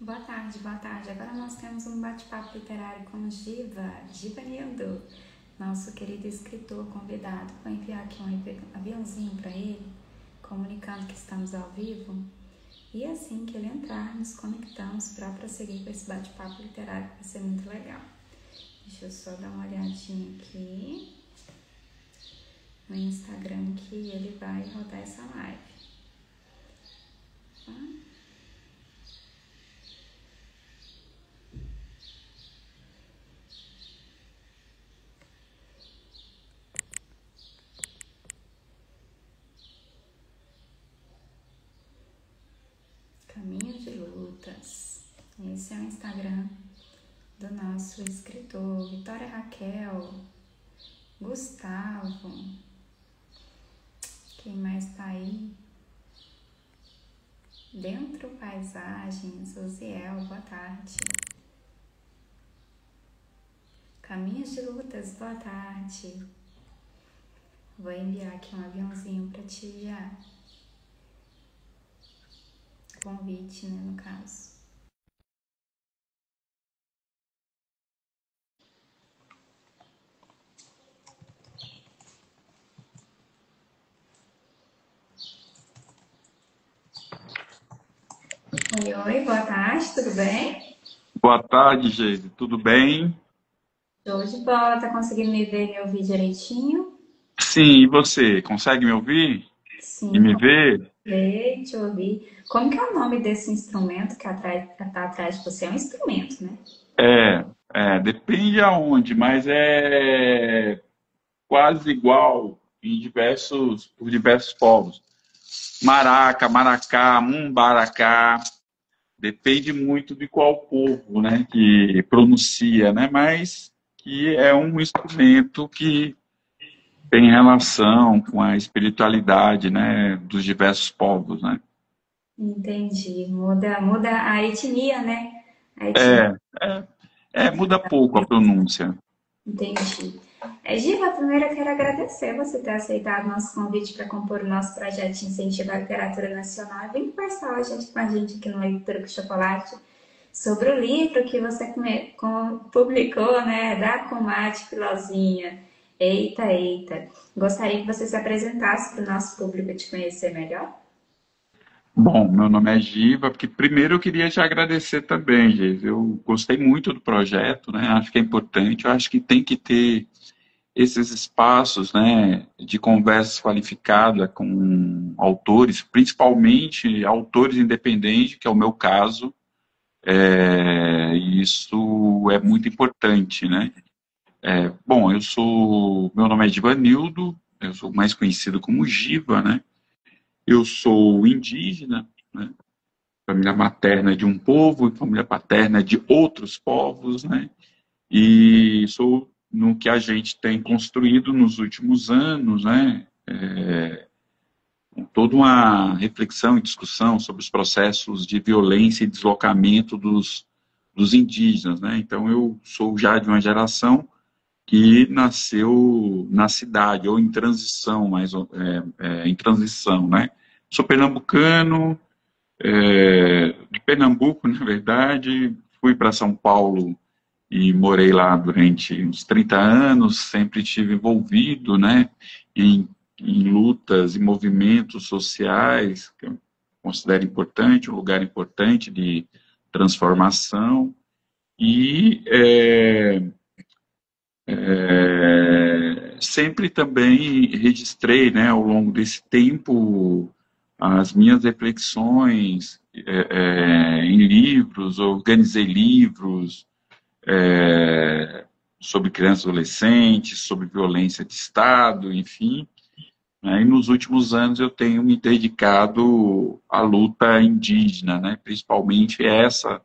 Boa tarde, boa tarde. Agora nós temos um bate-papo literário com Giva Nildo, nosso querido escritor convidado. Vou enviar aqui um aviãozinho para ele, comunicando que estamos ao vivo. E assim que ele entrar, nos conectamos para prosseguir com esse bate-papo literário, que vai ser muito legal. Deixa eu só dar uma olhadinha aqui no Instagram que ele vai rodar essa live. Tá? Caminho de Lutas. Esse é o Instagram do nosso escritor. Vitória Raquel, Gustavo, quem mais tá aí? Dentro Paisagens, Uziel, boa tarde. Caminhos de Lutas, boa tarde. Vou enviar aqui um aviãozinho para te enviar. Convite, né, no caso. Oi, boa tarde, tudo bem? Boa tarde, Geise. Tudo bem? Show de bola, tá conseguindo me ver e me ouvir direitinho? Sim, e você? Consegue me ouvir e Sim, me ver? te ouvi. Como que é o nome desse instrumento que tá atrás de você? É um instrumento, né? Depende aonde, mas é quase igual por diversos povos. Maraca, maracá, mumbaracá, depende muito de qual povo, né, que pronuncia, né, mas que é um instrumento que tem relação com a espiritualidade, né, dos diversos povos, né. Entendi. Muda a etnia, né? A etnia. É, muda pouco a pronúncia. Entendi. Giva, primeiro eu quero agradecer você ter aceitado nosso convite para compor o nosso projeto de incentivo à literatura nacional e vir conversar hoje com a gente aqui no Leitura com Chocolate sobre o livro que você publicou, né, da Comadre Pilozinha. Eita, eita. Gostaria que você se apresentasse para o nosso público te conhecer melhor? Bom, meu nome é Giva, porque primeiro eu queria te agradecer também, Geis. Eu gostei muito do projeto, né? Acho que é importante, eu acho que tem que ter esses espaços, né, de conversa qualificada com autores, principalmente autores independentes, que é o meu caso. E isso é muito importante, né? Bom, meu nome é Givanildo, eu sou mais conhecido como Giva, né? Eu sou indígena, né? Família materna de um povo e família paterna de outros povos, né? E sou no que a gente tem construído nos últimos anos, né? Toda uma reflexão e discussão sobre os processos de violência e deslocamento dos indígenas, né? Então eu sou já de uma geração que nasceu na cidade ou em transição, em transição, né? Sou pernambucano, de Pernambuco, na verdade, fui para São Paulo e morei lá durante uns 30 anos, sempre estive envolvido, né, em lutas e movimentos sociais, que eu considero importante, um lugar importante de transformação, e sempre também registrei, né, ao longo desse tempo, as minhas reflexões em livros, organizei livros, sobre crianças e adolescentes, sobre violência de Estado, enfim. Né? E nos últimos anos eu tenho me dedicado à luta indígena, né? Principalmente essa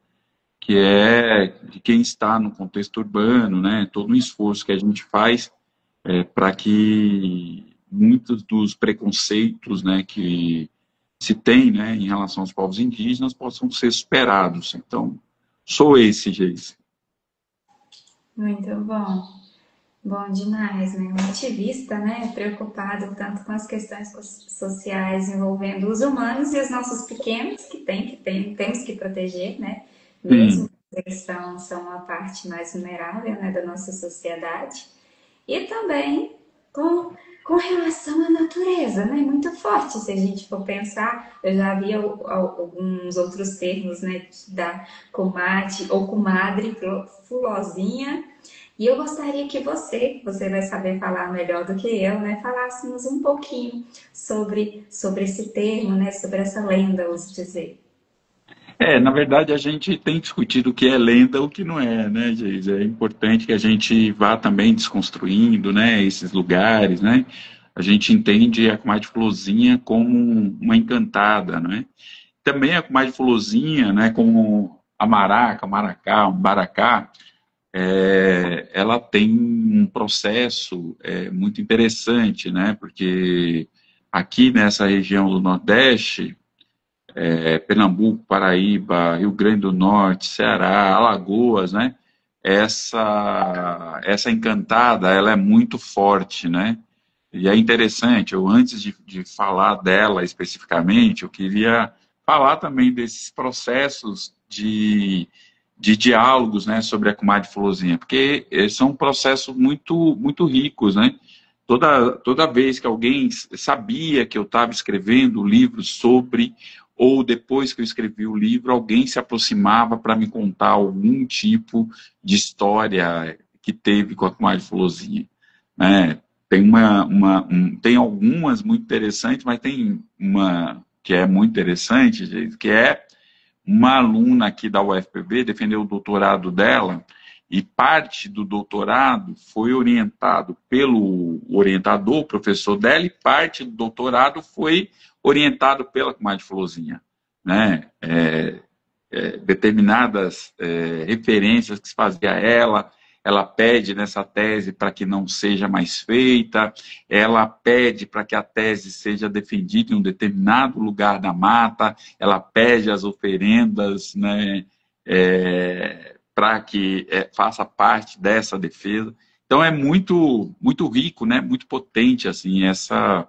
que é de quem está no contexto urbano, né? Todo um esforço que a gente faz para que muitos dos preconceitos, né, que se tem, né, em relação aos povos indígenas possam ser superados. Então, sou esse, Geis. Muito bom. Bom demais, né? Um ativista, né? Preocupado tanto com as questões sociais envolvendo os humanos e os nossos pequenos, temos que proteger, né? mesmo sim. porque eles são uma parte mais vulnerável, né, da nossa sociedade. E também com, com relação à natureza, né? Muito forte, se a gente for pensar. Eu já vi alguns outros termos, né? Da comadre ou comadre fulozinha. E eu gostaria que você vai saber falar melhor do que eu, né? Falássemos um pouquinho sobre esse termo, né? Sobre essa lenda, vamos dizer. Na verdade, a gente tem discutido o que é lenda e o que não é, né, Geis? É importante que a gente vá também desconstruindo, né, esses lugares, né? A gente entende a comadre Florzinha como uma encantada, né? Também a comadre Florzinha, né, como a maraca, o maracá, o baracá, ela tem um processo muito interessante, né? Porque aqui nessa região do Nordeste, Pernambuco, Paraíba, Rio Grande do Norte, Ceará, Alagoas, né? Essa encantada, ela é muito forte, né? E é interessante, eu antes de falar dela especificamente, eu queria falar também desses processos de diálogos, né, sobre a comadre Florzinha, porque são processos muito ricos, né? Toda vez que alguém sabia que eu estava escrevendo livros sobre, ou depois que eu escrevi o livro, alguém se aproximava para me contar algum tipo de história que teve com a comadre Florzinha, né? Tem algumas muito interessantes, mas tem uma que é muito interessante, gente, que é uma aluna aqui da UFPB defendeu o doutorado dela e parte do doutorado foi orientado pelo orientador, o professor dela, e parte do doutorado foi orientado pela comadre Florzinha, né? Determinadas referências que se fazia a ela pede nessa tese para que não seja mais feita, ela pede para que a tese seja defendida em um determinado lugar da mata, ela pede as oferendas, né, para que faça parte dessa defesa. Então é muito rico, né, muito potente assim essa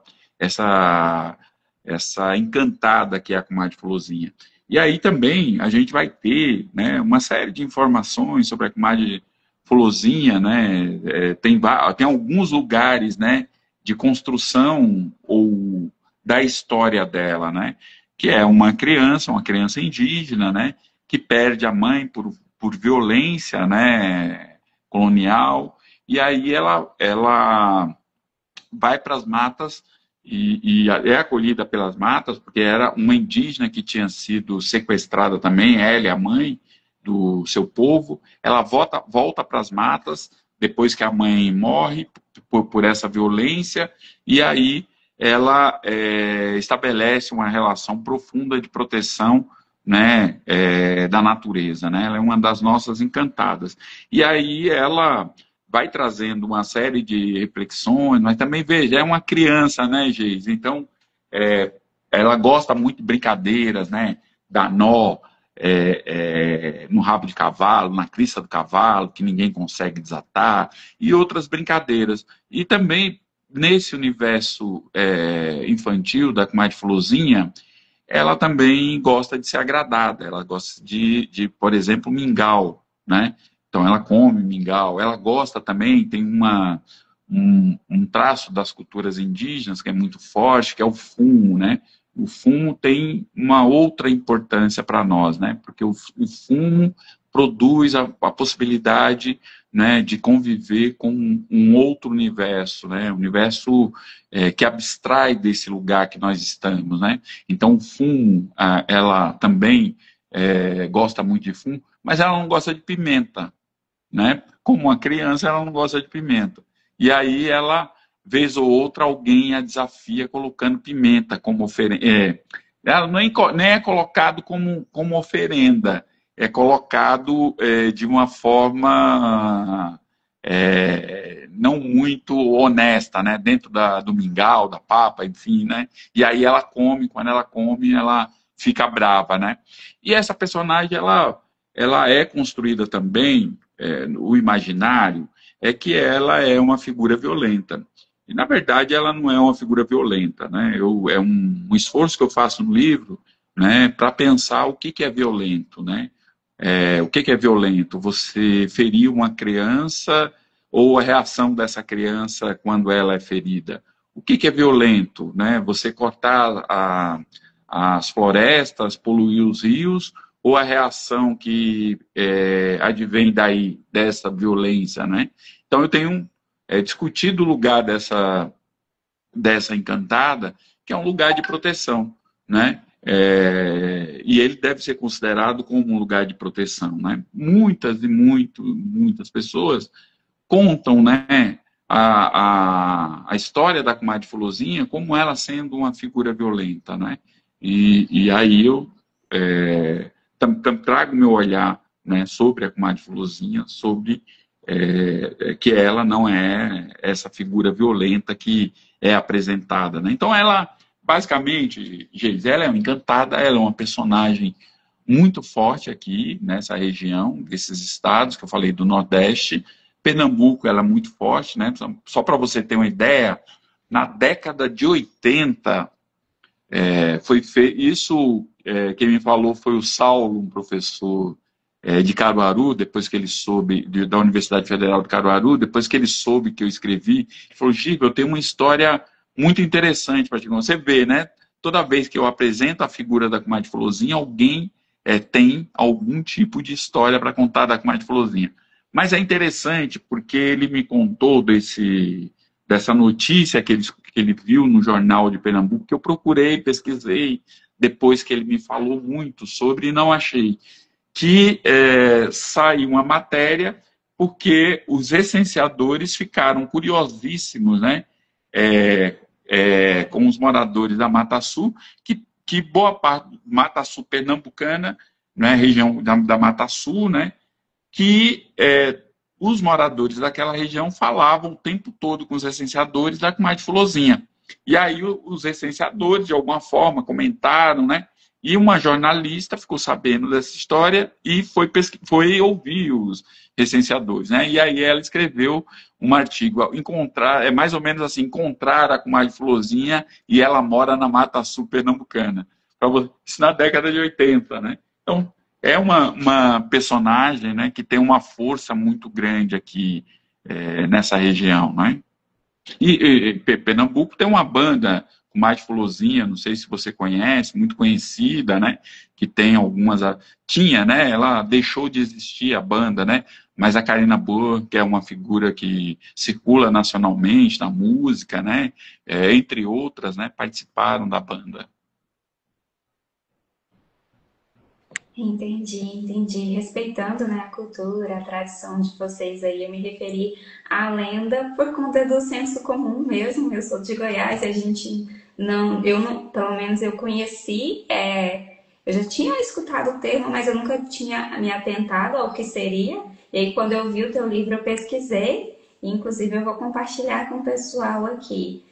essa encantada que é a comadre Florzinha. E aí também a gente vai ter, né, uma série de informações sobre a comadre Florzinha, né, tem alguns lugares, né, de construção ou da história dela, né, que é uma criança indígena, né, que perde a mãe por violência, né, colonial, e aí ela vai para as matas e é acolhida pelas matas, porque era uma indígena que tinha sido sequestrada também, ela e a mãe do seu povo. Ela volta para as matas depois que a mãe morre por essa violência, e aí ela estabelece uma relação profunda de proteção, né, da natureza, né? Ela é uma das nossas encantadas. E aí ela vai trazendo uma série de reflexões, mas também, veja, é uma criança, né, Geis? Então, é, ela gosta muito de brincadeiras, né? Dar nó no rabo de cavalo, na crista do cavalo, que ninguém consegue desatar, e outras brincadeiras. E também, nesse universo infantil da comadre Florzinha, ela também gosta de ser agradada, ela gosta por exemplo, mingau, né? Então ela come mingau, ela gosta também, tem um traço das culturas indígenas que é muito forte, que é o fumo, né? O fumo tem uma outra importância para nós, né? Porque o fumo produz a possibilidade, né, de conviver com um outro universo, né? Um universo que abstrai desse lugar que nós estamos, né? Então, o fumo, ela também gosta muito de fumo, mas ela não gosta de pimenta, né? Como uma criança, ela não gosta de pimenta. E aí ela, vez ou outra, alguém a desafia colocando pimenta como oferenda. Ela nem é colocado como oferenda, é colocado de uma forma não muito honesta, né? Dentro do mingau, da papa, enfim, né? E aí ela come, quando ela come, ela fica brava, né? E essa personagem, ela é construída também, o imaginário, é que ela é uma figura violenta. E, na verdade, ela não é uma figura violenta, né? É um esforço que eu faço no livro, né, para pensar o que é violento, né? O que é violento? Você ferir uma criança ou a reação dessa criança quando ela é ferida? O que é violento? Né? Você cortar as florestas, poluir os rios, ou a reação que advém daí, dessa violência? Né? Então, eu tenho discutido o lugar dessa encantada, que é um lugar de proteção, né? E ele deve ser considerado como um lugar de proteção, né? Muitas e muitas pessoas contam, né, a história da comadre Fulozinha como ela sendo uma figura violenta, né? E aí eu trago meu olhar, né, sobre a comadre Fulozinha, sobre que ela não é essa figura violenta que é apresentada, né? Então ela, basicamente, Gisela é uma encantada, ela é uma personagem muito forte aqui nessa região, desses estados que eu falei do Nordeste. Pernambuco, ela é muito forte, né? Só para você ter uma ideia, na década de 80, foi feito isso, quem me falou foi o Saulo, um professor de Caruaru, depois que ele soube, da Universidade Federal de Caruaru, depois que ele soube que eu escrevi, ele falou, Giba, eu tenho uma história muito interessante para te contar. Você vê, né? Toda vez que eu apresento a figura da comadre Fulozinha, alguém tem algum tipo de história para contar da comadre Fulozinha. Mas é interessante porque ele me contou dessa notícia que ele viu no jornal de Pernambuco, que eu procurei, pesquisei, depois que ele me falou muito sobre e não achei. Que saiu uma matéria porque os recenseadores ficaram curiosíssimos, né, com os moradores da Mata Sul, que boa parte da Mata Sul pernambucana, né, região da Mata Sul, né, que os moradores daquela região falavam o tempo todo com os recenseadores da comadre Fulozinha. E aí os recenseadores, de alguma forma, comentaram, né? E uma jornalista ficou sabendo dessa história e foi ouvir os recenseadores, né? E aí ela escreveu um artigo, é mais ou menos assim, encontrar a comadre Fulozinha e ela mora na Mata Sul pernambucana. Isso na década de 80, né? Então, é uma personagem, né, que tem uma força muito grande aqui nessa região, né? E Pernambuco tem uma banda, Comadre Fulozinha, não sei se você conhece, muito conhecida, né? Que tem algumas... Tinha, né? Ela deixou de existir a banda, né? Mas a Karina Burr, que é uma figura que circula nacionalmente na música, né? Entre outras, né? Participaram da banda. Entendi, entendi. Respeitando, né, a cultura, a tradição de vocês aí, eu me referi à lenda por conta do senso comum mesmo. Eu sou de Goiás e a gente não, eu não, pelo menos eu conheci, eu já tinha escutado o termo, mas eu nunca tinha me atentado ao que seria. E aí, quando eu vi o teu livro, eu pesquisei, e inclusive eu vou compartilhar com o pessoal aqui.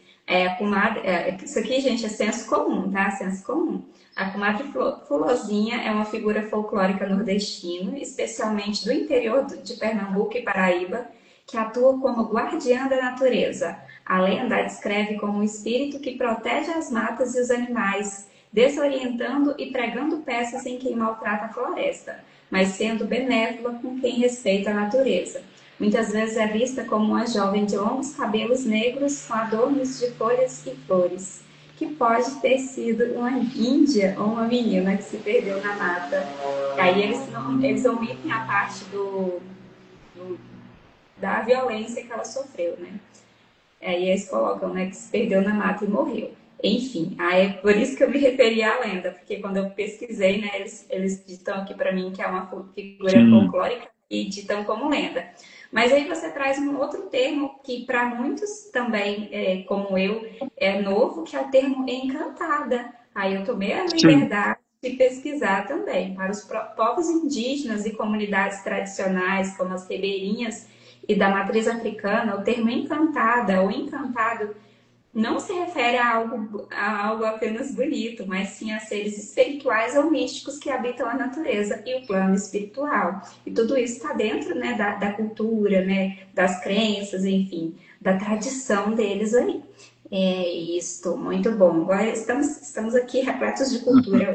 Isso aqui, gente, é senso comum, tá? Senso comum. A comadre Fulozinha é uma figura folclórica nordestina, especialmente do interior de Pernambuco e Paraíba, que atua como guardiã da natureza. A lenda a descreve como um espírito que protege as matas e os animais, desorientando e pregando peças em quem maltrata a floresta, mas sendo benévola com quem respeita a natureza. Muitas vezes é vista como uma jovem de longos cabelos negros com adornos de folhas e flores, que pode ter sido uma índia ou uma menina que se perdeu na mata. Aí eles omitem a parte da violência que ela sofreu, né? Aí eles colocam, né, que se perdeu na mata e morreu. Enfim, aí é por isso que eu me referi à lenda, porque quando eu pesquisei, né, eles ditam aqui para mim que é uma figura folclórica e ditam como lenda. Mas aí você traz um outro termo que para muitos também, como eu, é novo, que é o termo encantada. Aí eu tomei a liberdade de pesquisar também. Para os povos indígenas e comunidades tradicionais, como as ribeirinhas e da matriz africana, o termo encantada ou encantado não se refere a algo apenas bonito, mas sim a seres espirituais ou místicos que habitam a natureza e o plano espiritual. E tudo isso está dentro, né, da cultura, né, das crenças, enfim, da tradição deles aí. É isso, muito bom. Agora estamos aqui repletos de cultura.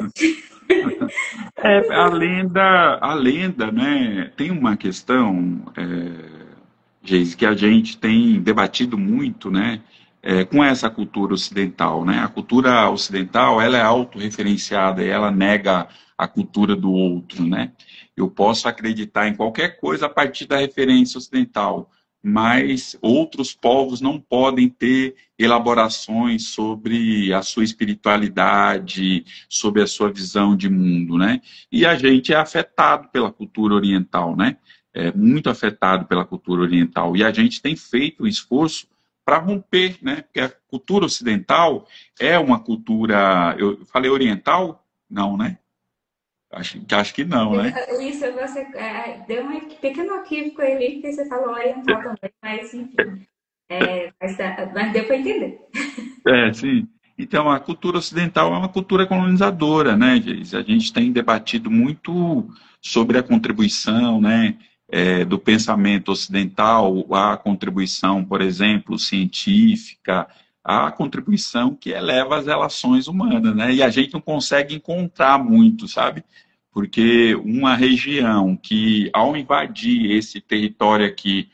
A lenda, né, tem uma questão, Geise, que a gente tem debatido muito, né, com essa cultura ocidental, né? A cultura ocidental, ela é autorreferenciada e ela nega a cultura do outro, né? Eu posso acreditar em qualquer coisa a partir da referência ocidental, mas outros povos não podem ter elaborações sobre a sua espiritualidade, sobre a sua visão de mundo, né? E a gente é afetado pela cultura oriental, né? É muito afetado pela cultura oriental. E a gente tem feito o esforço para romper, né? Porque a cultura ocidental é uma cultura. Eu falei oriental? Não, né? Acho que não, né? Isso, você deu um pequeno equívoco ali, que você falou oriental também, mas enfim. Mas deu para entender. Sim. Então, a cultura ocidental é uma cultura colonizadora, né, Geis? A gente tem debatido muito sobre a contribuição, né, do pensamento ocidental, a contribuição, por exemplo, científica, a contribuição que eleva as relações humanas, né? E a gente não consegue encontrar muito, sabe? Porque uma região que, ao invadir esse território aqui,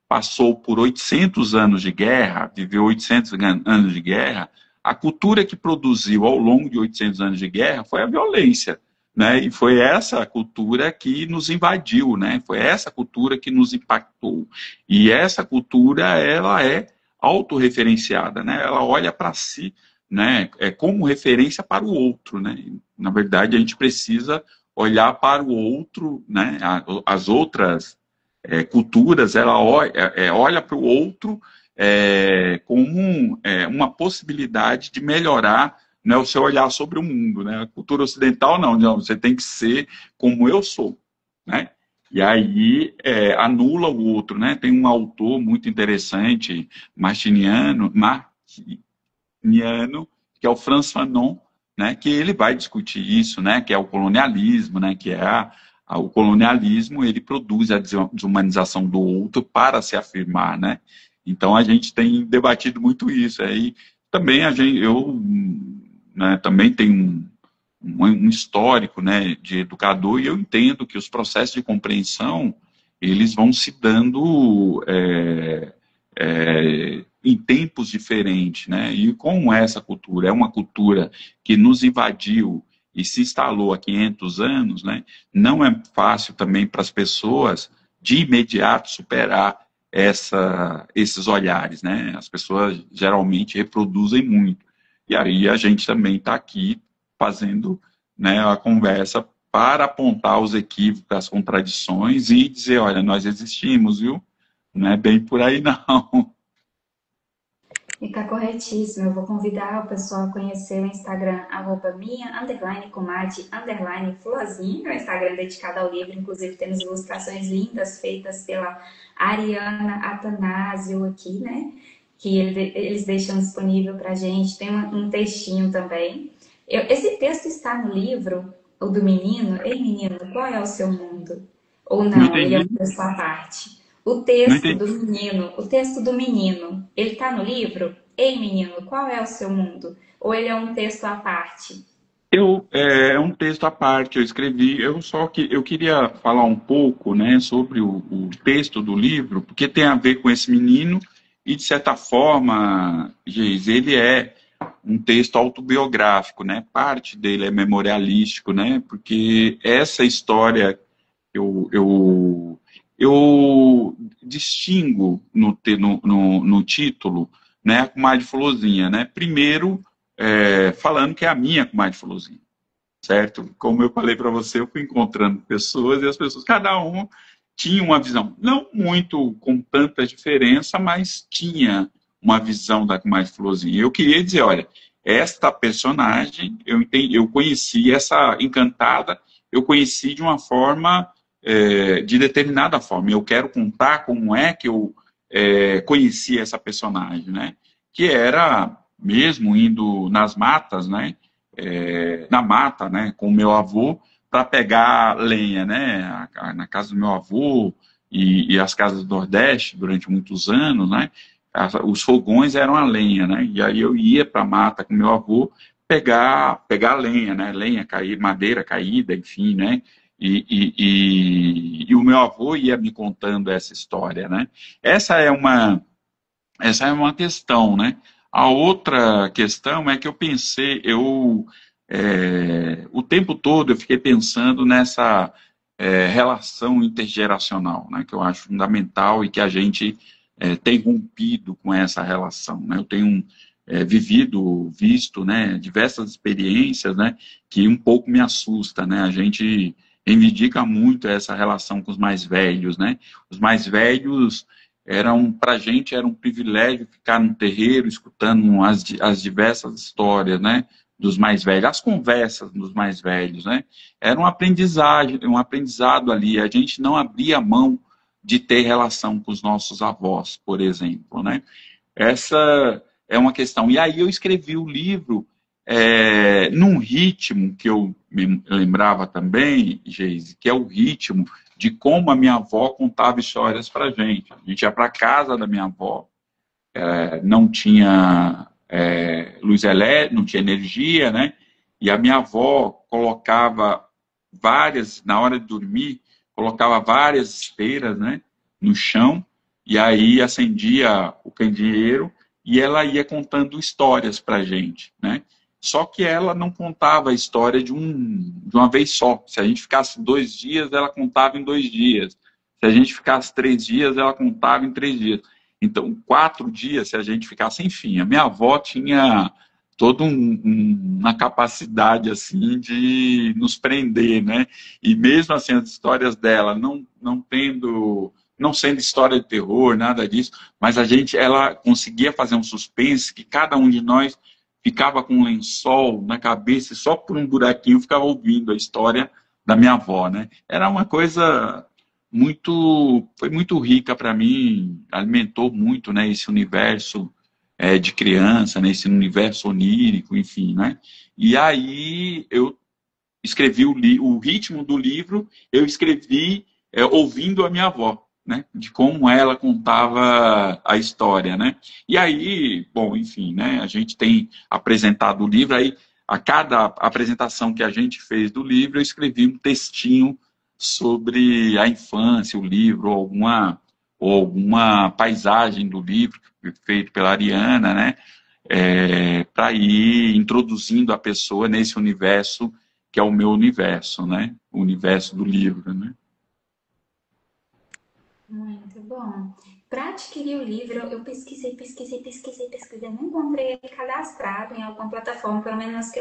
passou por 800 anos de guerra, viveu 800 anos de guerra, a cultura que produziu ao longo de 800 anos de guerra foi a violência, né? E foi essa cultura que nos invadiu, né? Foi essa cultura que nos impactou. E essa cultura, ela é autorreferenciada, né? Ela olha para si, né? Como referência para o outro, né? Na verdade, a gente precisa olhar para o outro, né? As outras culturas, ela olha para o outro como uma possibilidade de melhorar, né, o seu olhar sobre o mundo. Né? A cultura ocidental, não, você tem que ser como eu sou. Né? E aí anula o outro. Né? Tem um autor muito interessante, martiniano, que é o Frantz Fanon, né, que ele vai discutir isso, né, que é o colonialismo, né, que é o colonialismo, ele produz a desumanização do outro para se afirmar, né? Então a gente tem debatido muito isso. Aí também eu, né, também tenho um histórico, né, de educador e eu entendo que os processos de compreensão eles vão se dando em tempos diferentes, né? E como essa cultura é uma cultura que nos invadiu e se instalou há 500 anos, né? Não é fácil também para as pessoas de imediato superar esses olhares, né? As pessoas geralmente reproduzem muito. E aí a gente também está aqui fazendo, né, a conversa para apontar os equívocos, as contradições e dizer, olha, nós existimos, viu? Não é bem por aí, não. E tá corretíssimo. Eu vou convidar o pessoal a conhecer o Instagram, @minha_comadre_florzinha, que é o Instagram dedicado ao livro. Inclusive, temos ilustrações lindas feitas pela Ariana Atanásio aqui, né? Que eles deixam disponível pra gente. Tem um textinho também. Esse texto está no livro, o do menino. Ei, menino, qual é o seu mundo? Ou Não não, ele é um entendi. texto à parte. O Não texto entendi. do menino, o texto do menino, ele tá no livro? Ei, menino, qual é o seu mundo? Ou ele é um texto à parte? É um texto à parte, eu escrevi, eu queria falar um pouco, né, sobre o texto do livro, porque tem a ver com esse menino e, de certa forma, Geis, ele é um texto autobiográfico, né, parte dele é memorialístico, né, porque essa história eu distingo no título, né, a comadre Florzinha, né, primeiro falando que é a minha comadre Florzinha, certo? Como eu falei para você, eu fui encontrando pessoas e as pessoas, cada um tinha uma visão, não muito com tanta diferença, mas tinha uma visão da comadre Florzinha. Eu queria dizer, olha, esta personagem, eu conheci essa encantada, eu conheci de uma forma, de determinada forma. Eu quero contar como é que eu conheci essa personagem, né? Que era mesmo indo nas matas, né? Na mata, né, com o meu avô, para pegar lenha, né, na casa do meu avô e as casas do Nordeste durante muitos anos, né, os fogões eram a lenha, né, e aí eu ia para a mata com meu avô pegar lenha, né? Lenha cair, madeira caída, enfim, né? E o meu avô ia me contando essa história, né? Essa é uma, essa é uma questão, né? A outra questão é que eu pensei, o tempo todo eu fiquei pensando nessa relação intergeracional, né? Que eu acho fundamental e que a gente tem rompido com essa relação, né? Eu tenho visto, né, diversas experiências, né, que um pouco me assusta, né? A gente reivindica muito essa relação com os mais velhos, né? Os mais velhos para a gente era um privilégio ficar no terreiro escutando as diversas histórias, né, dos mais velhos, as conversas dos mais velhos, né? Era um aprendizado ali. A gente não abria mão de ter relação com os nossos avós, por exemplo, né? Essa é uma questão. E aí eu escrevi o livro num ritmo que eu me lembrava também, Geise, que é o ritmo de como a minha avó contava histórias para a gente. A gente ia para a casa da minha avó, não tinha luz elétrica, não tinha energia, né? E a minha avó colocava na hora de dormir, colocava várias esteiras, né, no chão, e aí acendia o candeeiro e ela ia contando histórias para a gente, né? Só que ela não contava a história de uma vez só. Se a gente ficasse 2 dias, ela contava em 2 dias. Se a gente ficasse 3 dias, ela contava em 3 dias. Então, 4 dias, se a gente ficasse, enfim. A minha avó tinha toda uma capacidade assim de nos prender, né? E mesmo assim as histórias dela não sendo história de terror, nada disso, mas ela conseguia fazer um suspense que cada um de nós ficava com um lençol na cabeça e só por um buraquinho ficava ouvindo a história da minha avó, né? Era uma coisa foi muito rica para mim, alimentou muito, né, esse universo de criança, nesse universo onírico, enfim, né? E aí eu escrevi o ritmo do livro, eu escrevi ouvindo a minha avó, né? De como ela contava a história, né? E aí, bom, enfim, né? A gente tem apresentado o livro, aí a cada apresentação que a gente fez do livro, eu escrevi um textinho sobre a infância, o livro, ou alguma paisagem do livro feito pela Ariana, né? Para ir introduzindo a pessoa nesse universo que é o meu universo, né? O universo do livro, né? Muito bom. Para adquirir o livro, eu pesquisei, não encontrei ele cadastrado em alguma plataforma, pelo menos que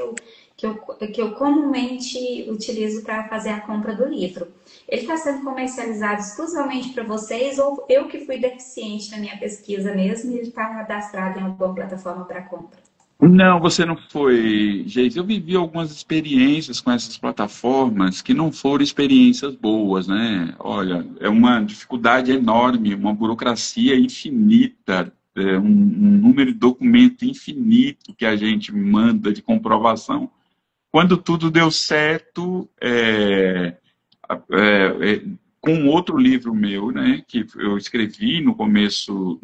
eu comumente utilizo para fazer a compra do livro. Ele está sendo comercializado exclusivamente para vocês ou eu que fui deficiente na minha pesquisa mesmo e ele está cadastrado em alguma plataforma para compra? Não, você não foi, Geise. Eu vivi algumas experiências com essas plataformas que não foram experiências boas, né? Olha, é uma dificuldade enorme, uma burocracia infinita, um número de documento infinito que a gente manda de comprovação. Quando tudo deu certo, com outro livro meu, né, que eu escrevi no começo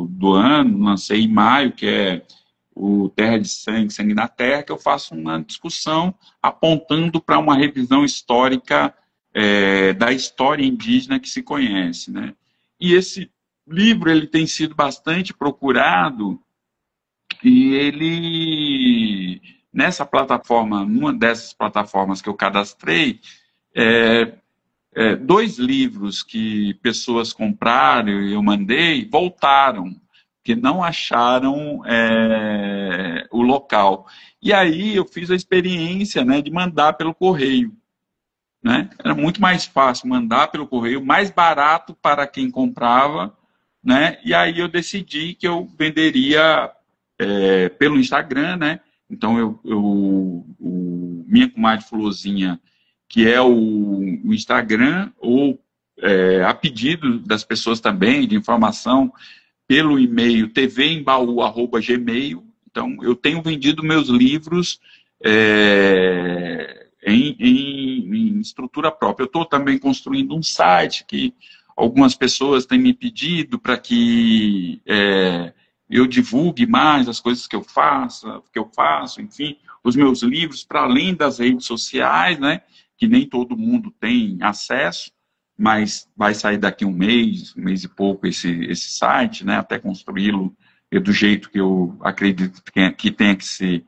do ano, lancei em maio, que é o Terra de Sangue, Sangue na Terra, que eu faço uma discussão apontando para uma revisão histórica da história indígena que se conhece, né? E esse livro ele tem sido bastante procurado e ele, nessa plataforma, numa dessas plataformas que eu cadastrei, 2 livros que pessoas compraram e eu mandei, voltaram, que não acharam o local. E aí eu fiz a experiência, né, de mandar pelo correio. Né? Era muito mais fácil mandar pelo correio, mais barato para quem comprava, né? E aí eu decidi que eu venderia pelo Instagram, né? Então minha comadre Florzinha, que é o Instagram, ou a pedido das pessoas também, de informação, pelo e-mail tvembaú@gmail. Então, eu tenho vendido meus livros em estrutura própria. Eu estou também construindo um site que algumas pessoas têm me pedido para que eu divulgue mais as coisas que eu faço, enfim, os meus livros, para além das redes sociais, né, que nem todo mundo tem acesso, mas vai sair daqui um mês e pouco, esse site, né, até construí-lo do jeito que eu acredito que tenha que ser,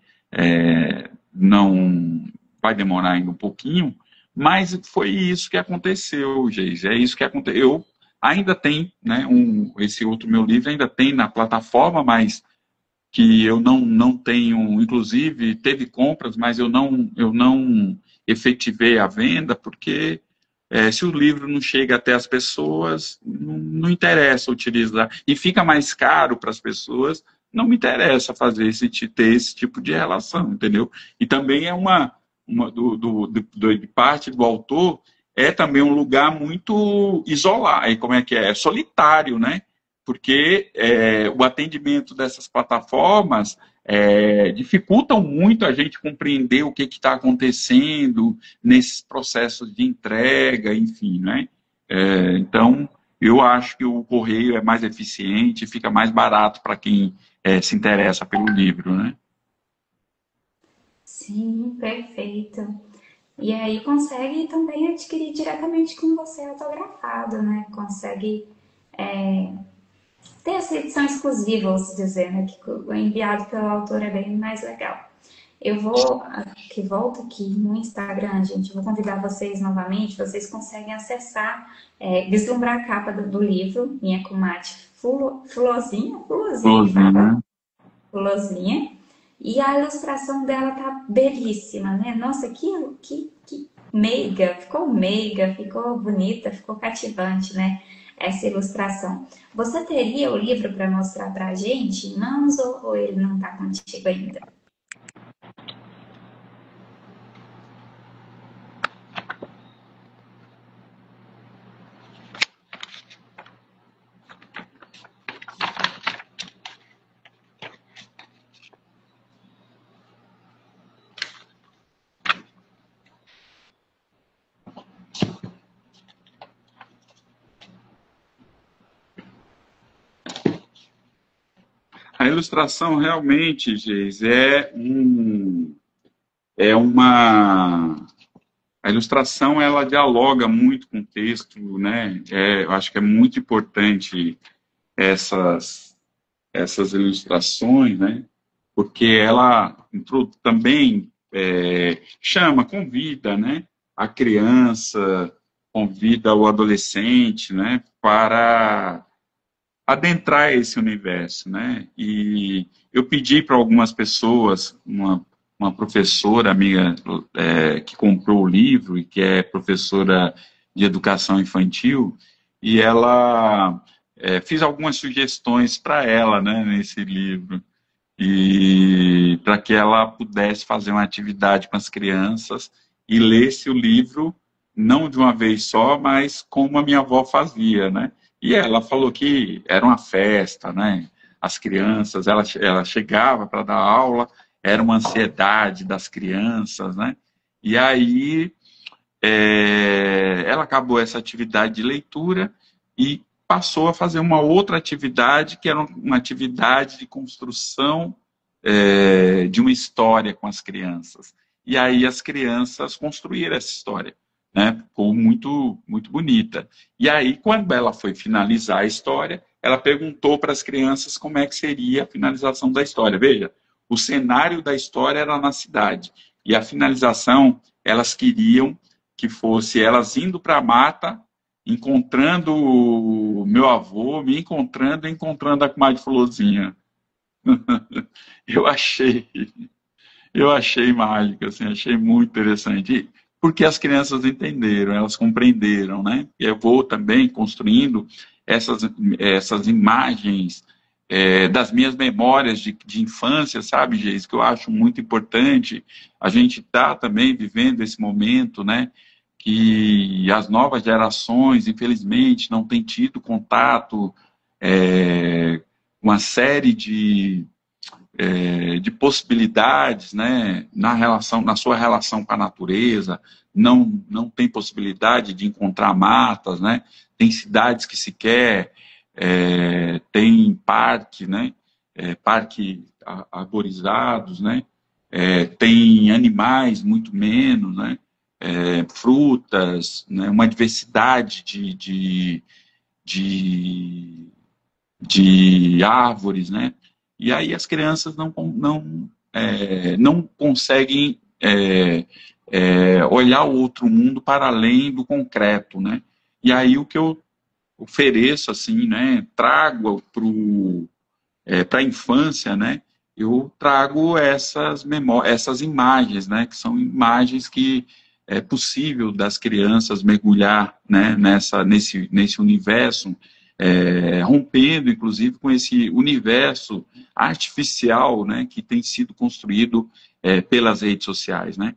não vai demorar ainda um pouquinho, mas foi isso que aconteceu, Geise, é isso que aconteceu. Eu ainda tem, né, esse outro meu livro ainda tem na plataforma, mas que eu não tenho, inclusive teve compras, mas eu não efetivei a venda, porque se o livro não chega até as pessoas, não interessa utilizar, e fica mais caro para as pessoas, não me interessa ter esse tipo de relação, entendeu? E também é de parte do autor, é também um lugar muito isolado, e como é que é? É solitário, né? Porque o atendimento dessas plataformas dificultam muito a gente compreender o que está acontecendo nesses processos de entrega, enfim, né? Então, eu acho que o correio é mais eficiente, fica mais barato para quem se interessa pelo livro, né? Sim, perfeito. E aí consegue também adquirir diretamente com você autografado, né? Consegue ter essa edição exclusiva, vamos dizer, né? Que o enviado pelo autor é bem mais legal. Eu vou, que volto aqui no Instagram, gente, vou convidar vocês novamente, vocês conseguem acessar, vislumbrar a capa do livro, minha comadre Fulozinha, que fala, Florzinha. Fulozinha, e a ilustração dela tá belíssima, né? Nossa, que meiga, ficou bonita, ficou cativante, né? Essa ilustração. Você teria o livro para mostrar para a gente em mãos ou ele não está contigo ainda? A ilustração realmente, Geis, é uma. A ilustração ela dialoga muito com o texto, né? Eu acho que é muito importante essas, essas ilustrações, né? Porque ela também convida, né? A criança, convida o adolescente, né? Para adentrar esse universo, né? E eu pedi para algumas pessoas, uma professora amiga que comprou o livro e que é professora de educação infantil, e ela fiz algumas sugestões para ela, né, nesse livro, e para que ela pudesse fazer uma atividade com as crianças e lesse o livro não de uma vez só, mas como a minha avó fazia, né? E ela falou que era uma festa, né? As crianças, ela chegava para dar aula, era uma ansiedade das crianças, né? E aí ela acabou essa atividade de leitura e passou a fazer uma outra atividade, que era uma atividade de construção de uma história com as crianças. E aí as crianças construíram essa história, né? Ficou muito, muito bonita. E aí, quando ela foi finalizar a história, ela perguntou para as crianças como é que seria a finalização da história. Veja, o cenário da história era na cidade. E a finalização, elas queriam que fosse elas indo para a mata, encontrando o meu avô, me encontrando e encontrando a comadre Florzinha. Eu achei, eu achei mágico, assim, achei muito interessante. Porque as crianças entenderam, elas compreenderam, né? E eu vou também construindo essas imagens das minhas memórias de infância, sabe, Geis? Que eu acho muito importante. A gente está também vivendo esse momento, né? Que as novas gerações, infelizmente, não têm tido contato, uma série de possibilidades, né, na sua relação com a natureza, não tem possibilidade de encontrar matas, né, tem cidades que sequer tem parque, né, parques arborizados, né? Tem animais muito menos, né? Frutas, né? Uma diversidade de, de árvores, né? E aí as crianças não conseguem olhar o outro mundo para além do concreto, né? E aí o que eu ofereço, assim, né? Trago para a infância, né? Eu trago essas imagens, né? Que são imagens que é possível das crianças mergulhar, né? Nesse universo, rompendo, inclusive, com esse universo artificial, né? Que tem sido construído pelas redes sociais, né?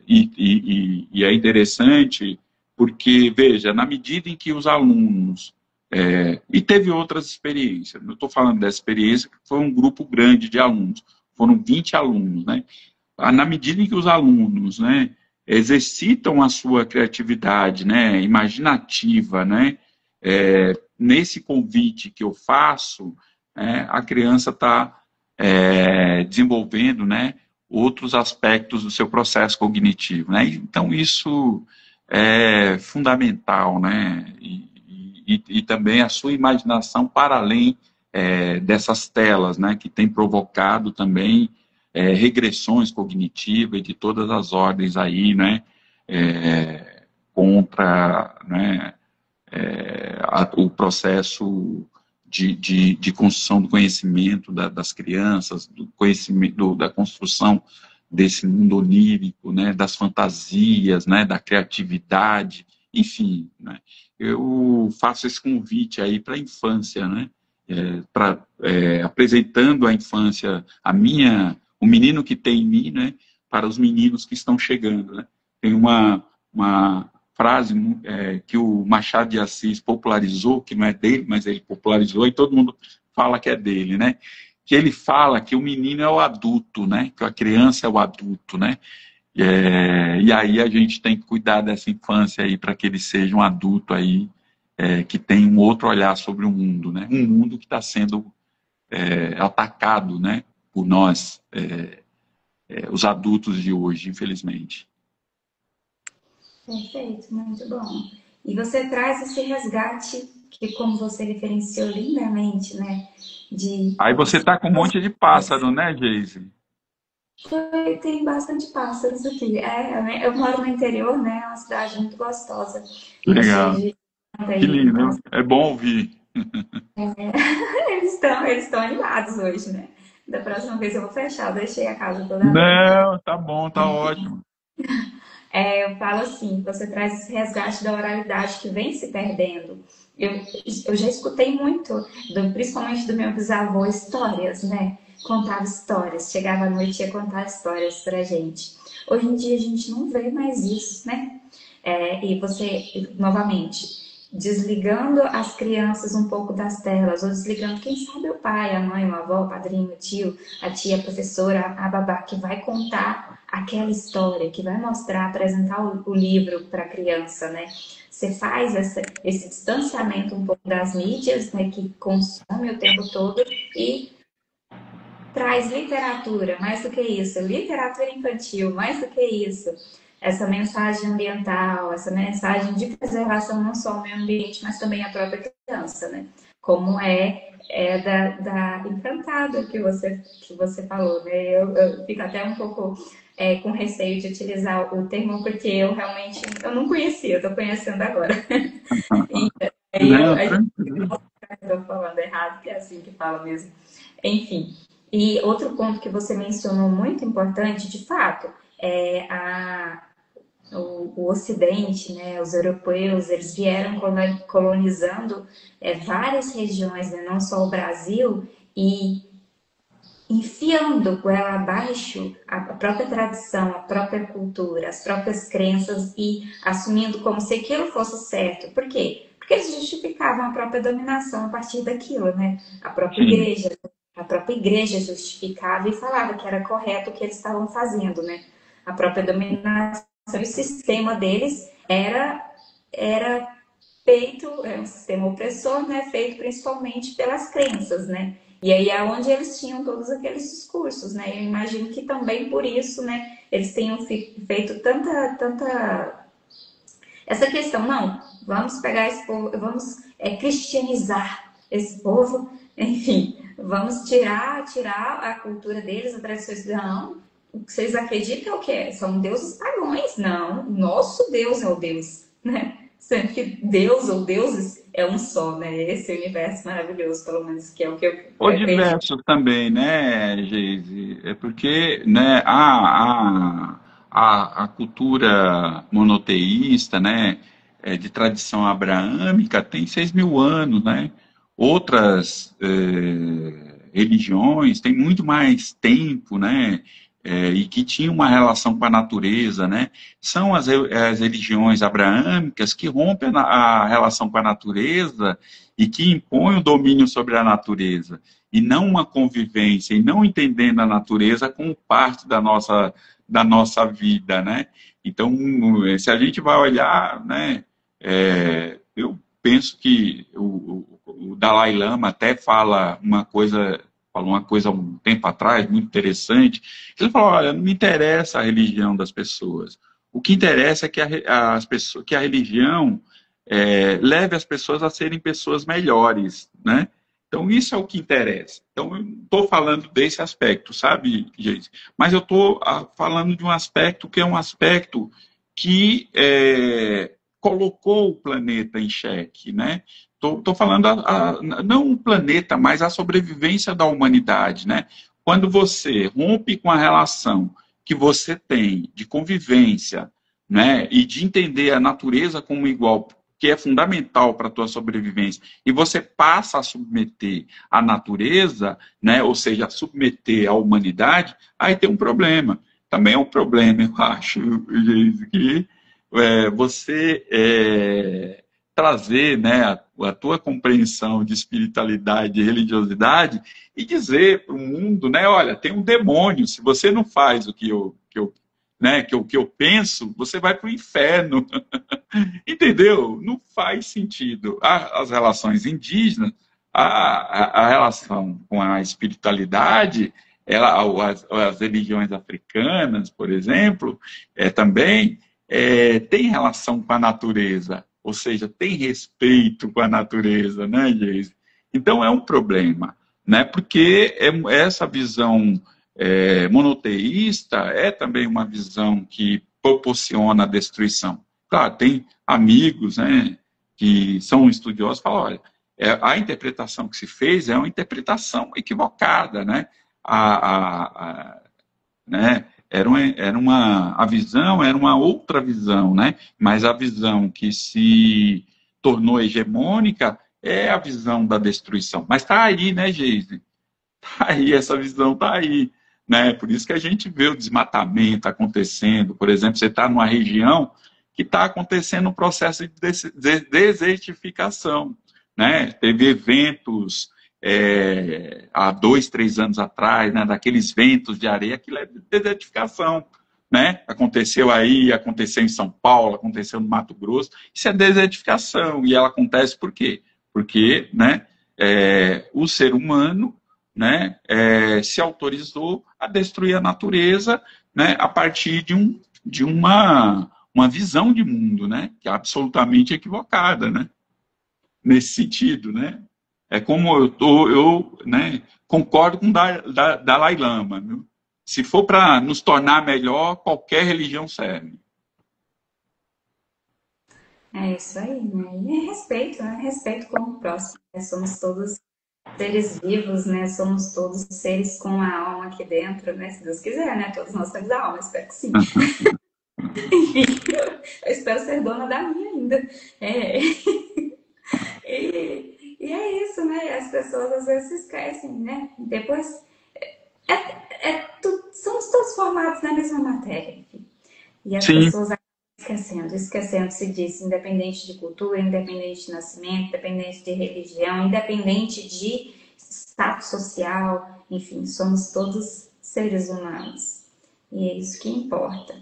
E é interessante porque, veja, na medida em que os alunos e teve outras experiências. Eu estou falando dessa experiência que foi um grupo grande de alunos. Foram 20 alunos, né? Na medida em que os alunos, né, exercitam a sua criatividade, né, imaginativa, né, nesse convite que eu faço, a criança está desenvolvendo, né, outros aspectos do seu processo cognitivo, né? Então isso é fundamental, né? E também a sua imaginação para além dessas telas, né, que tem provocado também regressões cognitivas de todas as ordens aí, né, contra, né, o processo de construção do conhecimento das crianças, do conhecimento, da construção desse mundo onírico, né, das fantasias, né, da criatividade, enfim, né, eu faço esse convite aí para a infância, né, apresentando à infância o menino que tem em mim, né, para os meninos que estão chegando, né. Tem uma frase que o Machado de Assis popularizou, que não é dele, mas ele popularizou, e todo mundo fala que é dele, né? Que ele fala que o menino é o adulto, né? Que a criança é o adulto, né? E aí a gente tem que cuidar dessa infância aí para que ele seja um adulto aí que tem um outro olhar sobre o mundo, né? Um mundo que está sendo atacado, né? Por nós, os adultos de hoje, infelizmente. Perfeito, muito bom. E você traz esse resgate que, como você referenciou lindamente, né? De Aí você tá com um monte de pássaro, né, Geise? tem bastante pássaros aqui. Eu moro no interior, né? É uma cidade muito gostosa, cheia Legal. de Que aí. Então, lindo. É bom ouvir. eles estão animados hoje, né? Da próxima vez eu vou fechar, eu deixei a casa toda aberta. Não, tá bom, tá ótimo. Eu falo assim, você traz esse resgate da oralidade que vem se perdendo. Eu, eu já escutei muito, principalmente do meu bisavô, histórias, né? Contava histórias, chegava à noite e ia contar histórias pra gente. Hoje em dia a gente não vê mais isso, né? E você, novamente, desligando as crianças um pouco das telas, ou desligando, quem sabe, o pai, a mãe, o avô, o padrinho, o tio, a tia, a professora, a babá, que vai contar aquela história, que vai mostrar, apresentar o livro para a criança, né? Você faz esse distanciamento um pouco das mídias, né, que consome o tempo todo, e traz literatura, mais do que isso, literatura infantil, mais do que isso, essa mensagem ambiental, essa mensagem de preservação não só ao meio ambiente, mas também à própria criança, né? Como da encantada que você falou, né? Eu fico até um pouco com receio de utilizar o termo, porque eu não conhecia, estou conhecendo agora. E aí Não, a gente tranquilo. estou falando errado, que é assim que fala mesmo. Enfim. E outro ponto que você mencionou muito importante, de fato, é o Ocidente, né, os europeus, eles vieram colonizando várias regiões, né, não só o Brasil, e enfiando goela abaixo a própria tradição, a própria cultura, as próprias crenças e assumindo como se aquilo fosse certo. Por quê? Porque eles justificavam a própria dominação a partir daquilo, né? Sim, A própria igreja justificava e falava que era correto o que eles estavam fazendo, né? A própria dominação e o sistema deles era feito, é um sistema opressor, né? Feito principalmente pelas crenças, né? E aí é onde eles tinham todos aqueles discursos, né? Eu imagino que também por isso, né, eles tenham feito tanta essa questão, não, vamos pegar esse povo, vamos cristianizar esse povo, enfim, vamos tirar a cultura deles, a tradição deles. Não, o que vocês acreditam é o que? São deuses pagãos. Não, nosso Deus é o Deus, né? Sendo que Deus ou deuses é um só, né? Esse universo maravilhoso, pelo menos, que é o que eu Ou acredito. diversos também, né, Geise? É porque, né, a cultura monoteísta, né, de tradição abraâmica tem 6.000 anos, né? Outras religiões têm muito mais tempo, né? E que tinham uma relação com a natureza, né? São as religiões abraâmicas que rompem a relação com a natureza e que impõem o domínio sobre a natureza e não uma convivência, e não entendendo a natureza como parte da nossa vida, né? Então, se a gente vai olhar, né, eu penso que o Dalai Lama até falou uma coisa há um tempo atrás, muito interessante. Ele falou, olha, não me interessa a religião das pessoas. O que interessa é que que a religião leve as pessoas a serem pessoas melhores, né? Então, isso é o que interessa. Então, eu não estou falando desse aspecto, sabe, gente? Mas eu estou falando de um aspecto que é um aspecto que colocou o planeta em xeque, né? Estou falando não o planeta, mas a sobrevivência da humanidade, né? Quando você rompe com a relação que você tem de convivência, né, e de entender a natureza como igual, que é fundamental para a tua sobrevivência, e você passa a submeter a natureza, né, ou seja, a submeter a humanidade, aí tem um problema. Também é um problema, eu acho, que você trazer, né, a tua compreensão de espiritualidade e religiosidade e dizer para o mundo, né, olha, tem um demônio, se você não faz o que eu penso, você vai para o inferno. Entendeu? Não faz sentido. As relações indígenas, a relação com a espiritualidade, as religiões africanas, por exemplo, também tem relação com a natureza, ou seja, tem respeito com a natureza, né, Geise? Então é um problema, né? Porque essa visão monoteísta é também uma visão que proporciona a destruição. Claro, tem amigos, né, que são estudiosos, falam, olha, a interpretação que se fez é uma interpretação equivocada, né? Né? A visão era uma outra visão, né? Mas a visão que se tornou hegemônica é a visão da destruição. Mas está aí, né, Geise? Está aí, essa visão está aí. Né? Por isso que a gente vê o desmatamento acontecendo. Por exemplo, você está numa região que está acontecendo um processo de desertificação. Né? Teve eventos há 2, 3 anos atrás, né? Daqueles ventos de areia, aquilo é desertificação. Né? Aconteceu aí, aconteceu em São Paulo, aconteceu no Mato Grosso. Isso é desertificação. E ela acontece por quê? Porque, né, o ser humano, né, se autorizou a destruir a natureza, né, a partir de uma visão de mundo, né, que é absolutamente equivocada, né, nesse sentido, né. É como né, concordo com o Dalai Lama. Viu? Se for para nos tornar melhor, qualquer religião serve. É isso aí, né? E é respeito, né? Respeito com o próximo. Né? Somos todos seres vivos, né? Somos todos seres com a alma aqui dentro, né? Se Deus quiser, né? Todos nós temos a alma, espero que sim. Eu espero ser dona da minha ainda. É. E é isso, né? As pessoas às vezes se esquecem, né? Depois, somos todos formados na mesma matéria. Enfim. E as Sim. pessoas esquecendo-se disso, independente de cultura, independente de nascimento, independente de religião, independente de status social, enfim, somos todos seres humanos. E é isso que importa.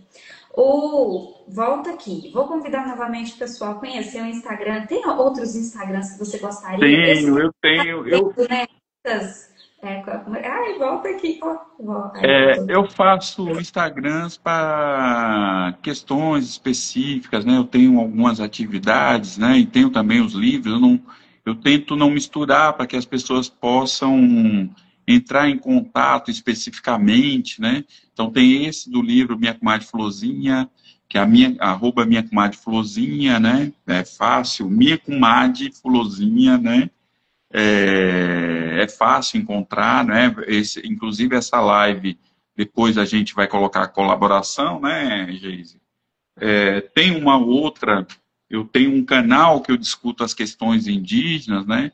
Volta aqui, vou convidar novamente o pessoal a conhecer o Instagram. Tem outros Instagrams que você gostaria? Tenho, eu tenho. Né, Ai, volta aqui. Ai, voltou. Eu faço Instagrams para questões específicas, né? Eu tenho algumas atividades, né? E tenho também os livros. Eu tento não misturar para que as pessoas possam entrar em contato especificamente, né? Então tem esse do livro Minha Comadre Florzinha, que é a minha arroba Minha Comadre Florzinha, né? É fácil, Minha Comadre Florzinha, né? É fácil encontrar, né? Inclusive essa live, depois a gente vai colocar a colaboração, né, Geise? Tem uma outra, eu tenho um canal que eu discuto as questões indígenas, né?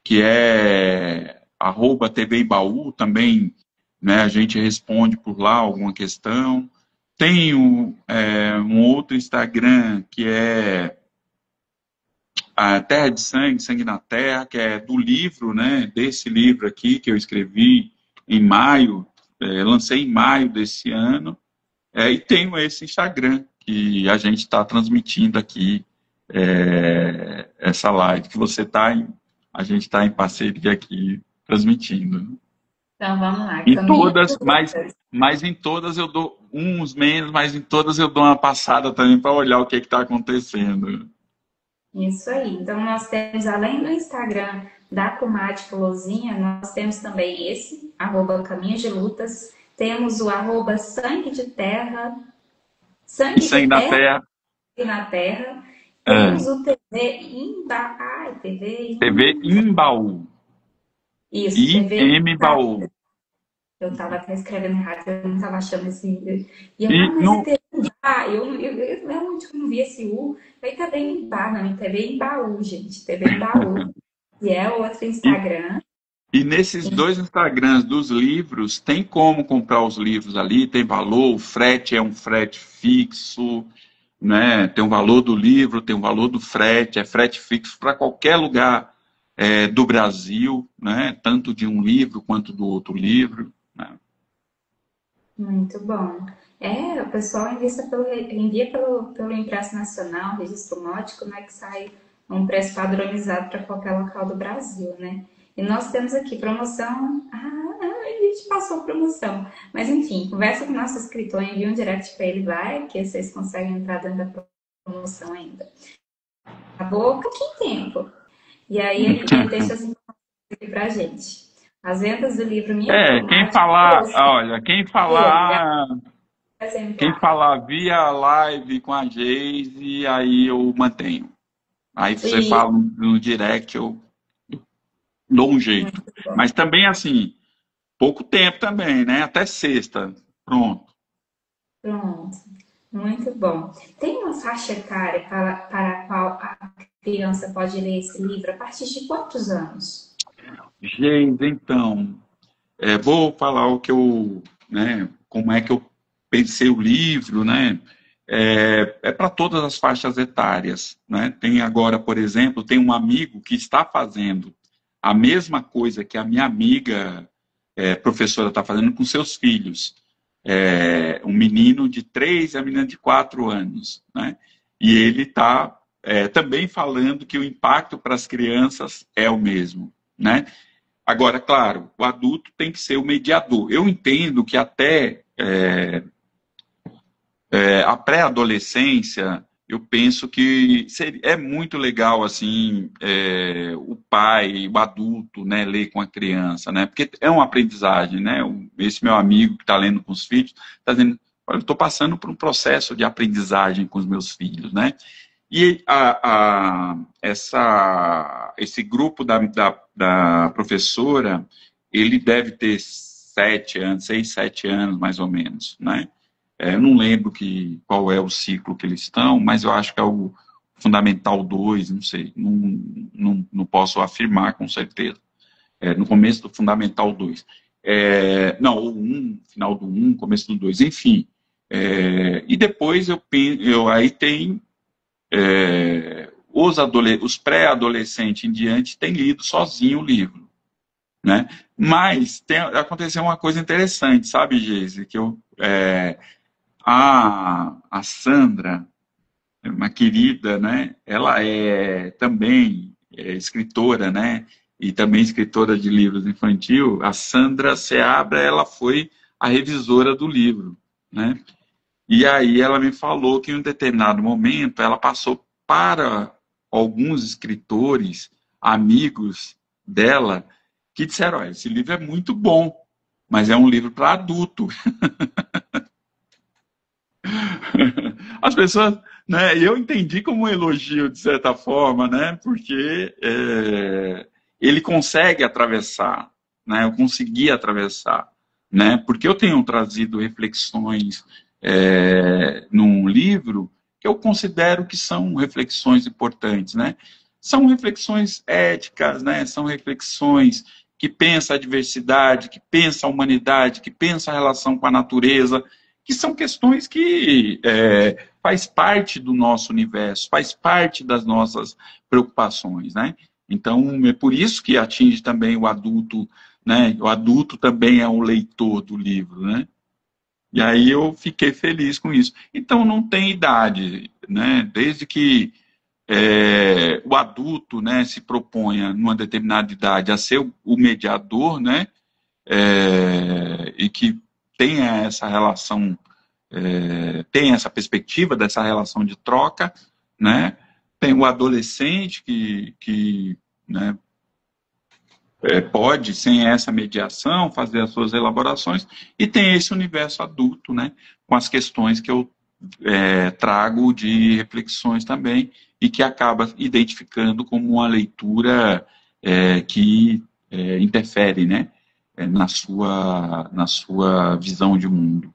Que é arroba TV Baú, também, né? A gente responde por lá alguma questão. Tenho um outro Instagram que é a Terra de Sangue, Sangue na Terra, que é do livro, né, desse livro aqui que eu escrevi em maio, lancei em maio desse ano, e tenho esse Instagram que a gente está transmitindo aqui, essa live que você está a gente está em parceria aqui transmitindo. Então vamos lá, Em caminho de todas, lutas. mas em todas eu dou uns menos, mas em todas eu dou uma passada também para olhar o que está acontecendo. Isso aí. Então, nós temos, além do Instagram da Comadre Fulozinha, nós temos também esse, arroba Caminhos de Lutas. Temos o arroba E Sangue de Sangue na Terra Terra, e na Terra. é, Temos o TV Imba... Ai, TV TV Imbaú. Isso, TV IM Imba... Baú. Eu estava até escrevendo errado, eu não estava achando esse... E eu, E mas é no, TV Imba... Eu realmente não vi esse U. Aí TV Imba, não, TV Imbaú, gente. TV Imbaú. E é outro e, Instagram. e nesses dois Instagrams dos livros, tem como comprar os livros ali, tem valor, o frete é um frete fixo, né? Tem o valor do livro, tem o valor do frete, é frete fixo para qualquer lugar do Brasil, né? Tanto de um livro quanto do outro livro, né? Muito bom. O pessoal envia pelo impresso nacional, registro módico, né, que sai um preço padronizado para qualquer local do Brasil, né? E nós temos aqui promoção. A gente passou promoção. Mas enfim, conversa com o nosso escritor, envia um direct para ele, vai, que vocês conseguem entrar dentro da promoção ainda. Acabou pouquinho tempo. E aí ele deixa as informações aqui pra gente. As vendas do livro Minha Quem Comadre, falar, trouxe olha, quem exemplar. falar via live com a Geise, aí eu mantenho. Aí você E fala no direct, eu dou um jeito. muito bom. Mas também, assim, pouco tempo também, né? Até sexta. Pronto. Pronto. Muito bom. Tem uma faixa etária para a qual a criança pode ler esse livro a partir de quantos anos? Gente, então, vou falar o que eu, né? Como é que eu pensei o livro, né? Para todas as faixas etárias, né? Tem agora, por exemplo, tem um amigo que está fazendo a mesma coisa que a minha amiga professora está fazendo com seus filhos. Um menino de 3 e a menina de 4 anos, né? E ele está também falando que o impacto para as crianças é o mesmo, né? Agora, claro, o adulto tem que ser o mediador. Eu entendo que até a pré-adolescência, eu penso que é muito legal assim o pai, o adulto, né, ler com a criança, né? Porque é uma aprendizagem, né? Esse meu amigo que está lendo com os filhos está dizendo, olha, eu estou passando por um processo de aprendizagem com os meus filhos, né? E esse grupo da professora, ele deve ter 7 anos, 6, 7 anos mais ou menos, né? Eu não lembro qual é o ciclo que eles estão, mas eu acho que é o Fundamental 2, não sei, não posso afirmar com certeza. No começo do Fundamental 2. Não, o 1, final do 1, começo do 2, enfim. E depois aí tem os pré-adolescentes em diante têm lido sozinho o livro, né? Mas aconteceu uma coisa interessante, sabe, Geise, que a Sandra, uma querida, né? Ela é também escritora, né? e também escritora de livros infantil, a Sandra Seabra, ela foi a revisora do livro, né? E aí ela me falou que em um determinado momento ela passou para alguns escritores, amigos dela, que disseram, olha, esse livro é muito bom, mas é um livro para adulto. As pessoas, né, eu entendi como um elogio, de certa forma, né, porque ele consegue atravessar, né, eu consegui atravessar, né, porque eu tenho trazido reflexões num livro que eu considero que são reflexões importantes, né, são reflexões éticas, né, são reflexões que pensam a diversidade, que pensam a humanidade, que pensam a relação com a natureza, que são questões que faz parte do nosso universo, faz parte das nossas preocupações, né? Então, é por isso que atinge também o adulto, né? O adulto também é um leitor do livro, né? E aí eu fiquei feliz com isso. Então, não tem idade, né? Desde que o adulto, né, se proponha, numa determinada idade, a ser o mediador, né? E que tenha essa relação, tenha essa perspectiva dessa relação de troca, né? Tem o adolescente que né, pode, sem essa mediação, fazer as suas elaborações, e tem esse universo adulto, né, com as questões que eu trago de reflexões também, e que acaba identificando como uma leitura que interfere, né, na sua visão de mundo.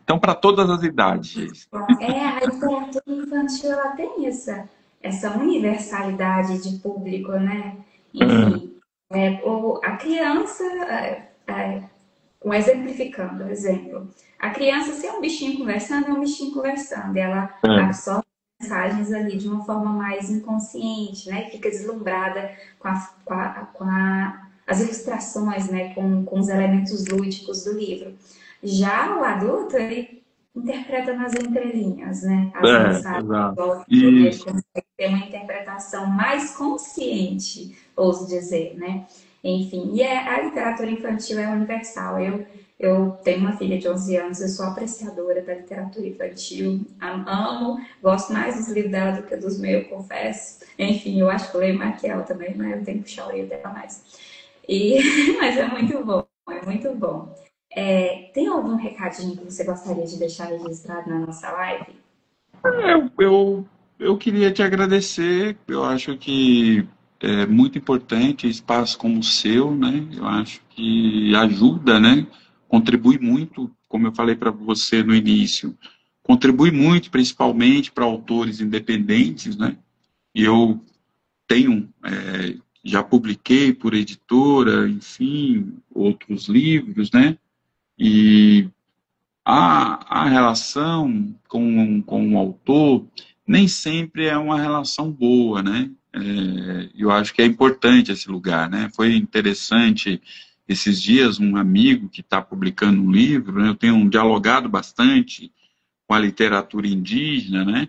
Então, para todas as idades. A literatura infantil ela tem essa universalidade de público, né? Enfim, a criança, um exemplo, a criança, se é um bichinho conversando, é um bichinho conversando, e ela absorve mensagens ali de uma forma mais inconsciente, né? Fica deslumbrada com as ilustrações, né? Com os elementos lúdicos do livro. Já o adulto, ele interpreta nas entrelinhas, né? As mensagens. Ele consegue ter uma interpretação mais consciente, ouso dizer, né? Enfim, e a literatura infantil é universal. Eu tenho uma filha de 11 anos, eu sou apreciadora da literatura infantil, amo, gosto mais dos livros dela do que dos meus, confesso. Enfim, eu acho que eu leio mais que ela também, mas eu tenho que puxar o livro dela mais. Mas é muito bom, é muito bom. Tem algum recadinho que você gostaria de deixar registrado na nossa live? Eu queria te agradecer, eu acho que é muito importante espaço como o seu, né? Eu acho que ajuda, né? Contribui muito, como eu falei para você no início, contribui muito, principalmente para autores independentes, né? E eu tenho, já publiquei por editora, enfim, outros livros, né? E a relação com o autor nem sempre é uma relação boa, né? Eu acho que é importante esse lugar, né? Foi interessante esses dias um amigo que está publicando um livro, né? Eu tenho dialogado bastante com a literatura indígena, né?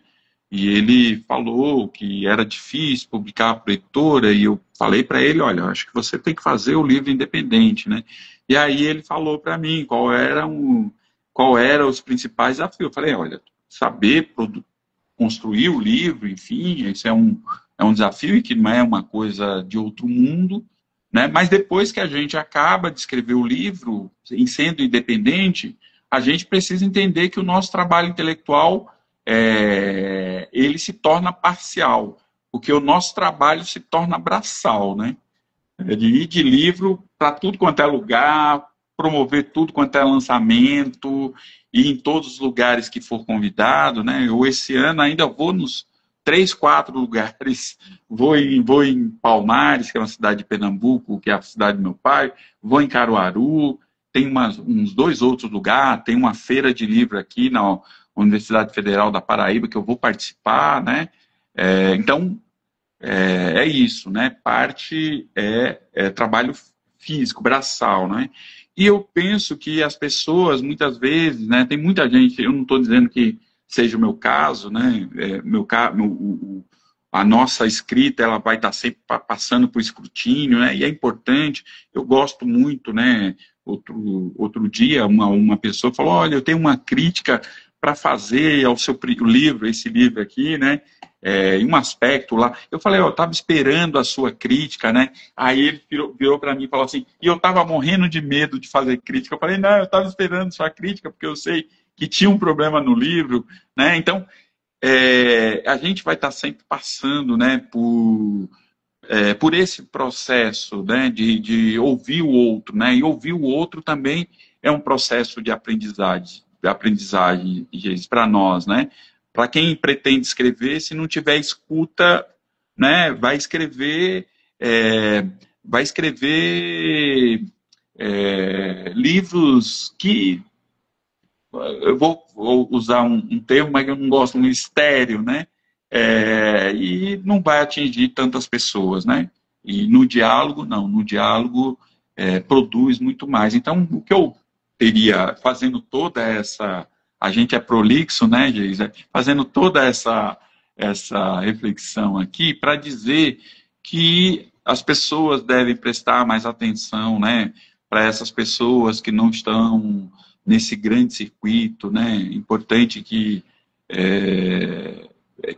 E ele falou que era difícil publicar para a editora, e eu falei para ele, olha, acho que você tem que fazer o livro independente, né? E aí ele falou para mim qual eram os principais desafios. Eu falei, olha, saber construir o livro, enfim, esse é um desafio e que não é uma coisa de outro mundo, né? Mas depois que a gente acaba de escrever o livro, em sendo independente, a gente precisa entender que o nosso trabalho intelectual ele se torna parcial, porque o nosso trabalho se torna braçal, né? De ir de livro para tudo quanto é lugar, promover tudo quanto é lançamento, e em todos os lugares que for convidado, né? Eu esse ano ainda vou nos 3, 4 lugares, vou em Palmares, que é uma cidade de Pernambuco, que é a cidade do meu pai, vou em Caruaru, tem uns 2 outros lugares, tem uma feira de livro aqui na Universidade Federal da Paraíba, que eu vou participar, né? Então, é isso, né? Parte é trabalho físico, braçal, né? E eu penso que as pessoas, muitas vezes, né? Tem muita gente, eu não estou dizendo que seja o meu caso, né? a nossa escrita ela vai estar sempre passando por escrutínio, né? E é importante. Eu gosto muito, né? Outro dia, uma pessoa falou: olha, eu tenho uma crítica para fazer ao seu livro, esse livro aqui, né? Em um aspecto lá. Eu falei: eu estava esperando a sua crítica, né? Aí ele virou para mim e falou assim: e eu estava morrendo de medo de fazer crítica. Eu falei: não, eu estava esperando sua crítica, porque eu sei que tinha um problema no livro, né? Então, a gente vai estar sempre passando, né, por esse processo, né, de ouvir o outro, né, e ouvir o outro também é um processo de aprendizagem para nós, né, para quem pretende escrever, se não tiver escuta, né, vai escrever livros que eu vou usar um termo, mas eu não gosto, um estéreo, né? E não vai atingir tantas pessoas, né? E no diálogo, não. No diálogo, produz muito mais. Então, o que eu teria, fazendo toda essa... A gente é prolixo, né, Geisa? Fazendo toda essa reflexão aqui para dizer que as pessoas devem prestar mais atenção, né? Para essas pessoas que não estão nesse grande circuito, né? Importante que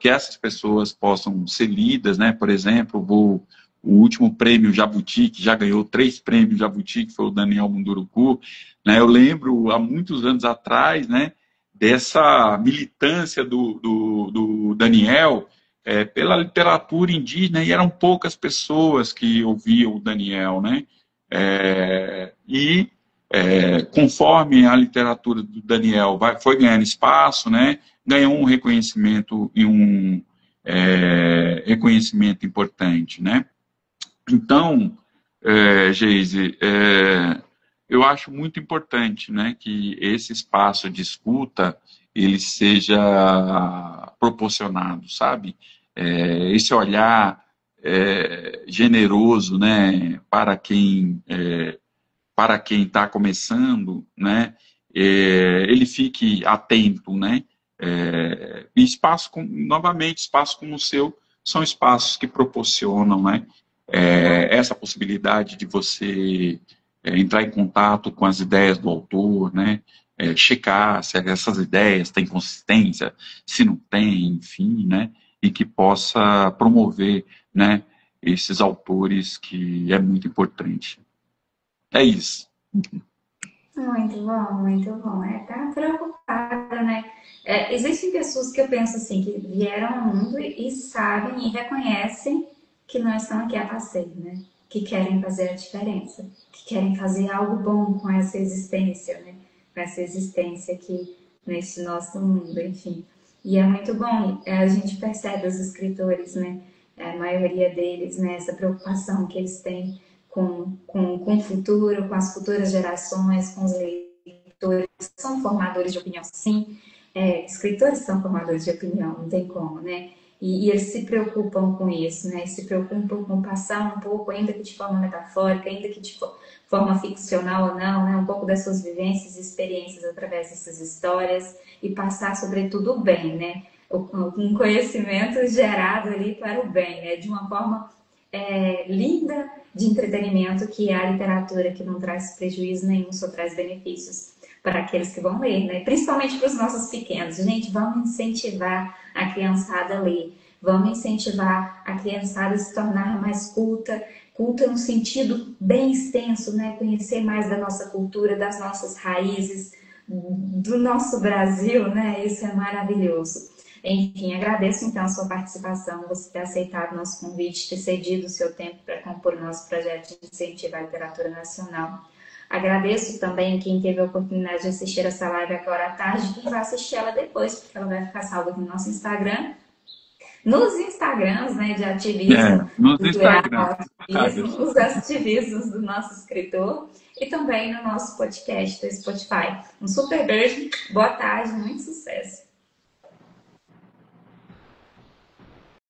essas pessoas possam ser lidas, né? Por exemplo, o último prêmio Jabuti, que já ganhou 3 prêmios Jabuti, que foi o Daniel Munduruku, né? Eu lembro, há muitos anos atrás, né, dessa militância do Daniel pela literatura indígena, e eram poucas pessoas que ouviam o Daniel, né? Conforme a literatura do Daniel foi ganhando espaço, né, ganhou um reconhecimento e um reconhecimento importante, né? Então, Geise, eu acho muito importante, né, que esse espaço de escuta ele seja proporcionado, sabe? Esse olhar generoso, né, para quem está começando, né, ele fique atento, né, e novamente, espaços como o seu são espaços que proporcionam, né, essa possibilidade de você entrar em contato com as ideias do autor, né, checar se essas ideias têm consistência, se não tem, enfim, né, e que possa promover, né, esses autores, que é muito importante. É isso. Muito bom, muito bom. Tá preocupada, né? Existem pessoas que eu penso assim, que vieram ao mundo e sabem e reconhecem que não estão aqui a passeio, né? Que querem fazer a diferença, que querem fazer algo bom com essa existência, né? Com essa existência aqui neste nosso mundo, enfim. E é muito bom, a gente percebe os escritores, né? A maioria deles, né? Essa preocupação que eles têm com o futuro, com as futuras gerações, com os leitores. São formadores de opinião, sim. Escritores são formadores de opinião, não tem como, né? E eles se preocupam com isso, né? Se preocupam com passar um pouco, ainda que de forma metafórica, ainda que de forma ficcional ou não, né? Um pouco das suas vivências e experiências através dessas histórias e passar, sobretudo, o bem, né? Um conhecimento gerado ali para o bem, né? De uma forma linda de entretenimento, que é a literatura, que não traz prejuízo nenhum, só traz benefícios para aqueles que vão ler, né? Principalmente para os nossos pequenos. Gente, vamos incentivar a criançada a ler, vamos incentivar a criançada a se tornar mais culta no sentido bem extenso, né? Conhecer mais da nossa cultura, das nossas raízes, do nosso Brasil, né? Isso é maravilhoso. Enfim, agradeço então a sua participação, você ter aceitado o nosso convite, ter cedido o seu tempo para compor o nosso projeto de incentivo à literatura nacional. Agradeço também quem teve a oportunidade de assistir essa live agora à tarde, quem vai assistir ela depois, porque ela vai ficar salva aqui no nosso Instagram. Nos Instagrams, né, de ativismo, nos Instagrams, os ativismos do nosso escritor, e também no nosso podcast do Spotify. Um super beijo, boa tarde, muito sucesso!